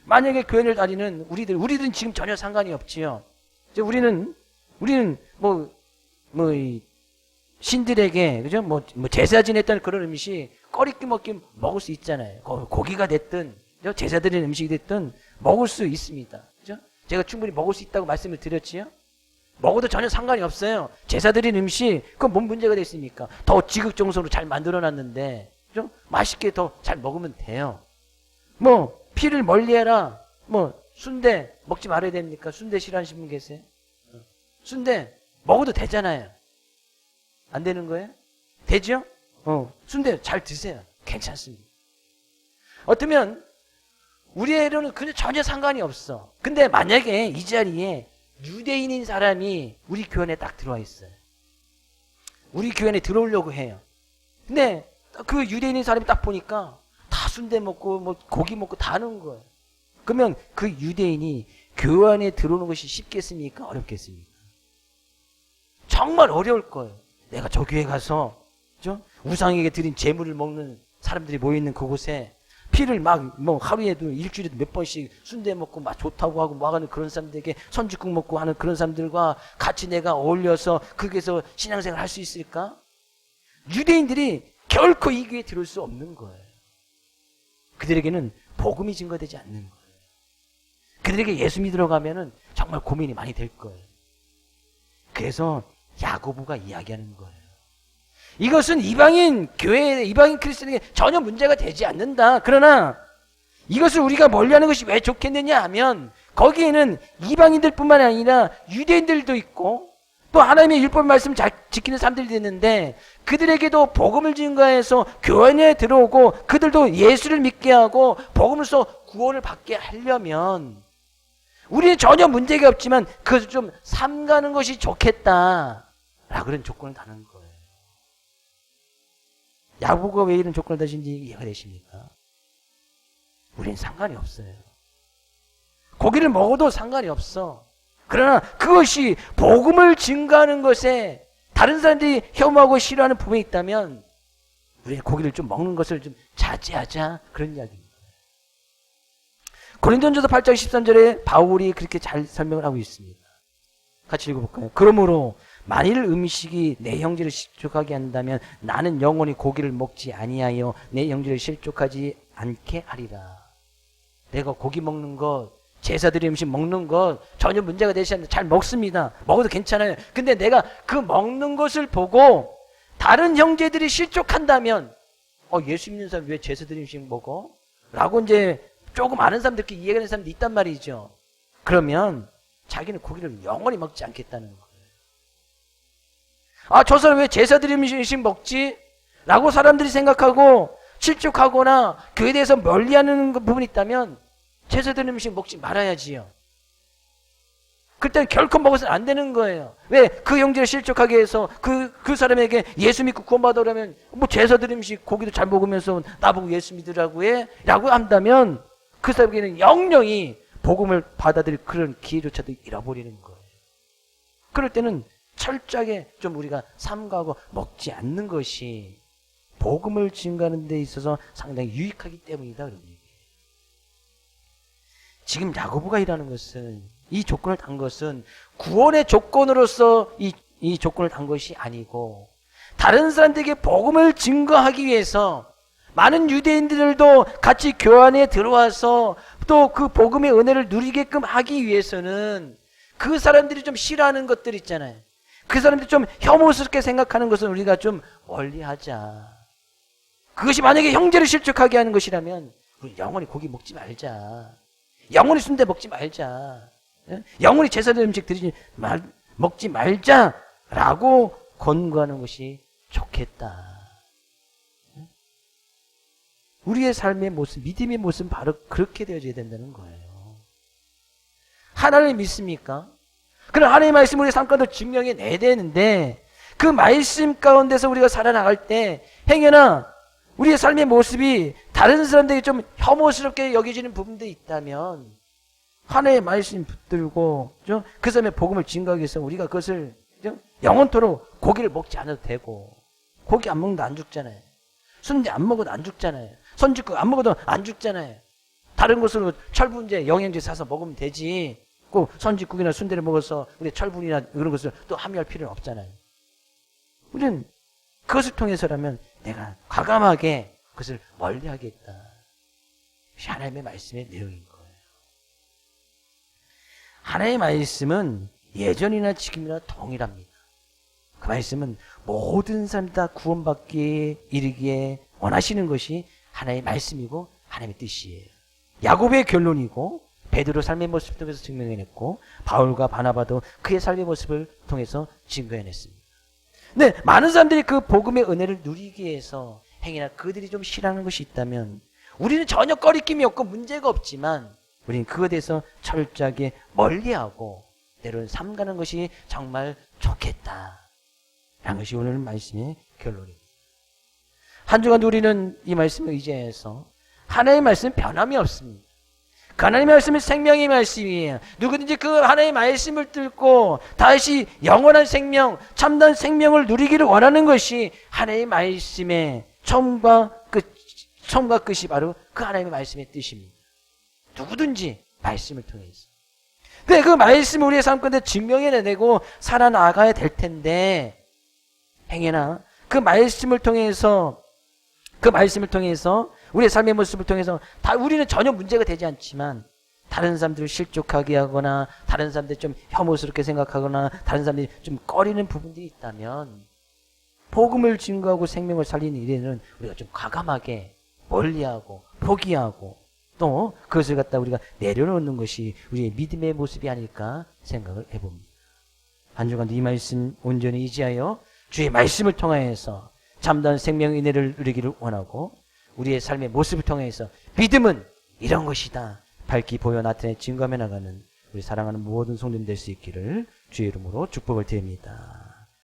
만약에 교회를 다니는 우리들은 지금 전혀 상관이 없지요. 우리는 신들에게 그죠? 제사 지냈던 그런 음식 꺼리끼 먹을 수 있잖아요. 고기가 됐든 제사 드리는 음식이 됐든 먹을 수 있습니다. 그죠? 제가 충분히 먹을 수 있다고 말씀을 드렸지요. 먹어도 전혀 상관이 없어요. 제사 드린 음식, 그건 뭔 문제가 됐습니까? 더 지극정성으로 잘 만들어놨는데, 좀 맛있게 더 잘 먹으면 돼요. 피를 멀리해라. 순대 먹지 말아야 됩니까? 순대 싫어하시는 분 계세요? 순대 먹어도 되잖아요. 안 되는 거예요? 되죠? 순대 잘 드세요. 괜찮습니다. 어쩌면 우리애로는 그냥 전혀 상관이 없어. 근데 만약에 이 자리에 유대인인 사람이 우리 교회 안에 딱 들어와 있어요. 우리 교회 안에 들어오려고 해요. 근데 그 유대인인 사람이 딱 보니까 다 순대 먹고 뭐 고기 먹고 다 하는 거예요. 그러면 그 유대인이 교회 안에 들어오는 것이 쉽겠습니까? 어렵겠습니까? 정말 어려울 거예요. 내가 저 교회 가서 그죠? 우상에게 드린 제물을 먹는 사람들이 모여있는 그곳에 피를 막 뭐 하루에도 일주일에도 몇 번씩 순대 먹고 막 좋다고 하고 뭐 하는 그런 사람들에게 선지국 먹고 하는 그런 사람들과 같이 내가 어울려서 거기서 신앙생활 할 수 있을까? 유대인들이 결코 이 교회에 들어올 수 없는 거예요. 그들에게는 복음이 증거되지 않는 거예요. 그들에게 예수 믿으러 가면은 정말 고민이 많이 될 거예요. 그래서 야고보가 이야기하는 거예요. 이것은 이방인 교회, 이방인 크리스천에게 전혀 문제가 되지 않는다. 그러나 이것을 우리가 멀리하는 것이 왜 좋겠느냐 하면 거기에는 이방인들뿐만 아니라 유대인들도 있고 또 하나님의 율법 말씀 잘 지키는 사람들이 있는데 그들에게도 복음을 증거해서 교회 에 들어오고 그들도 예수를 믿게 하고 복음으로써 구원을 받게 하려면 우리는 전혀 문제가 없지만 그것을 좀 삼가는 것이 좋겠다 라고 그런 조건을 다는 거예요. 야고보가 왜 이런 조건을 다신지 이해가 되십니까? 우리는 상관이 없어요. 고기를 먹어도 상관이 없어. 그러나 그것이 복음을 증거하는 것에 다른 사람들이 혐오하고 싫어하는 부분이 있다면 우리는 고기를 좀 먹는 것을 좀 자제하자 그런 이야기입니다. 고린도전서 8장 13절에 바울이 그렇게 잘 설명을 하고 있습니다. 같이 읽어볼까요? 그러므로 만일 음식이 내 형제를 실족하게 한다면 나는 영원히 고기를 먹지 아니하여 내 형제를 실족하지 않게 하리라. 내가 고기 먹는 것, 제사드린 음식 먹는 것 전혀 문제가 되지 않는다. 잘 먹습니다. 먹어도 괜찮아요. 근데 내가 그 먹는 것을 보고 다른 형제들이 실족한다면 예수 믿는 사람 왜 제사드린 음식 먹어? 라고 이제 조금 아는 사람들끼리 이해가 되는 사람도 있단 말이죠. 그러면 자기는 고기를 영원히 먹지 않겠다는 거예요. 저 사람 왜 제사드린 음식 먹지? 라고 사람들이 생각하고 실족하거나 교회에 대해서 멀리하는 부분이 있다면 제사드린 음식 먹지 말아야지요. 그때는 결코 먹어서는 안 되는 거예요. 왜? 그 형제를 실족하게 해서 그 사람에게 예수 믿고 구원받으려면 뭐 제사드린 음식 고기도 잘 먹으면서 나보고 예수 믿으라고 해? 라고 한다면 그 사람에게는 영영이 복음을 받아들일 그런 기회조차도 잃어버리는 거예요. 그럴 때는 철저하게 좀 우리가 삼가하고 먹지 않는 것이 복음을 증거하는 데 있어서 상당히 유익하기 때문이다. 그런 얘기예요. 지금 야고보가 일하는 것은 이 조건을 단 것은 구원의 조건으로서 이 조건을 단 것이 아니고 다른 사람들에게 복음을 증거하기 위해서 많은 유대인들도 같이 교회 안에 들어와서 또 그 복음의 은혜를 누리게끔 하기 위해서는 그 사람들이 좀 싫어하는 것들 있잖아요. 그 사람들이 좀 혐오스럽게 생각하는 것은 우리가 좀 멀리하자. 그것이 만약에 형제를 실족하게 하는 것이라면 우리 영원히 고기 먹지 말자. 영원히 순대 먹지 말자. 영원히 제사드린 음식 먹지 말자라고 권고하는 것이 좋겠다. 우리의 삶의 모습, 믿음의 모습은 바로 그렇게 되어져야 된다는 거예요. 하나님을 믿습니까? 그럼 하나님의 말씀을 우리의 삶 가운데 증명해내야 되는데 그 말씀 가운데서 우리가 살아나갈 때 행여나 우리의 삶의 모습이 다른 사람들에게 좀 혐오스럽게 여겨지는 부분들이 있다면 하나님의 말씀 붙들고 그 사람의 복음을 증거하기 위해서 우리가 그것을 영원토록 고기를 먹지 않아도 되고 고기 안 먹는다 안 죽잖아요. 순대 안 먹어도 안 죽잖아요. 선지국 안 먹어도 안 죽잖아요. 다른 것으로 철분제, 영양제 사서 먹으면 되지. 꼭 선지국이나 순대를 먹어서 우리 철분이나 그런 것을 또 함유할 필요는 없잖아요. 우리는 그것을 통해서라면 내가 과감하게 그것을 멀리하겠다. 이것이 하나님의 말씀의 내용인 거예요. 하나님의 말씀은 예전이나 지금이나 동일합니다. 그 말씀은 모든 사람 다 구원받기에 이르기에 원하시는 것이 하나님의 말씀이고 하나님의 뜻이에요. 야고보의 결론이고 베드로 삶의 모습을 통해서 증명해냈고 바울과 바나바도 그의 삶의 모습을 통해서 증거해냈습니다. 근데 많은 사람들이 그 복음의 은혜를 누리기 위해서 행위나 그들이 좀 싫어하는 것이 있다면 우리는 전혀 꺼리낌이 없고 문제가 없지만 우리는 그것에 대해서 철저하게 멀리하고 때로는 삼가는 것이 정말 좋겠다. 라는 것이 오늘 말씀의 결론입니다. 한 주간 우리는 이 말씀을 의지해서 하나님의 말씀은 변함이 없습니다. 그 하나님의 말씀은 생명의 말씀이에요. 누구든지 그 하나님의 말씀을 뚫고 다시 영원한 생명, 참된 생명을 누리기를 원하는 것이 하나님의 말씀의 처음과 끝이 바로 그 하나님의 말씀의 뜻입니다. 누구든지 말씀을 통해서. 근데 그 말씀을 우리의 삶 가운데 증명해내고 살아나가야 될 텐데, 행여나 그 말씀을 통해서 우리의 삶의 모습을 통해서 다 우리는 전혀 문제가 되지 않지만 다른 사람들을 실족하게 하거나 다른 사람들 좀 혐오스럽게 생각하거나 다른 사람들이 좀 꺼리는 부분들이 있다면 복음을 증거하고 생명을 살리는 일에는 우리가 좀 과감하게 멀리하고 포기하고 또 그것을 갖다 우리가 내려놓는 것이 우리의 믿음의 모습이 아닐까 생각을 해봅니다. 한 주간도 이 말씀 온전히 의지하여 주의 말씀을 통하여서 참다운 생명의 은혜를 누리기를 원하고 우리의 삶의 모습을 통해서 믿음은 이런 것이다 밝히 보여 나타내 증거하며 나가는 우리 사랑하는 모든 성도님 될 수 있기를 주의 이름으로 축복을 드립니다.